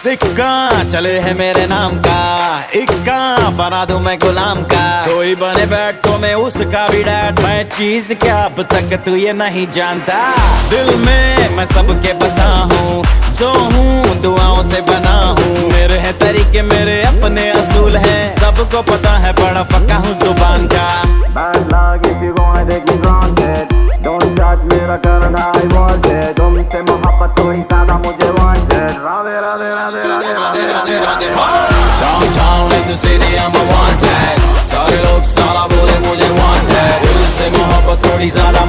सिक्का चले है मेरे नाम का, इक्का बना दूं मैं गुलाम का। कोई बने बैठ तो मैं उसका भी डैड। मैं चीज क्या अब तक तू ये नहीं जानता। दिल में मैं सबके बसा हूँ, जो हूँ दुआओं से बना हूँ। मेरे हैं तरीके, मेरे अपने असूल हैं, सबको पता है बड़ा पक्का हूँ जुबान का। Bad luck if you gonna take me granted. Don't judge me like I was it. तुमसे मोहब्बत थोड़ी ज्यादा मुझे wanted. Radhe Radhe Radhe Radhe Radhe Radhe Radhe. Downtown in the city I'm a wanted, सारे लोग साला बोले मुझे wanted। दिल से मोहब्बत थोड़ी ज्यादा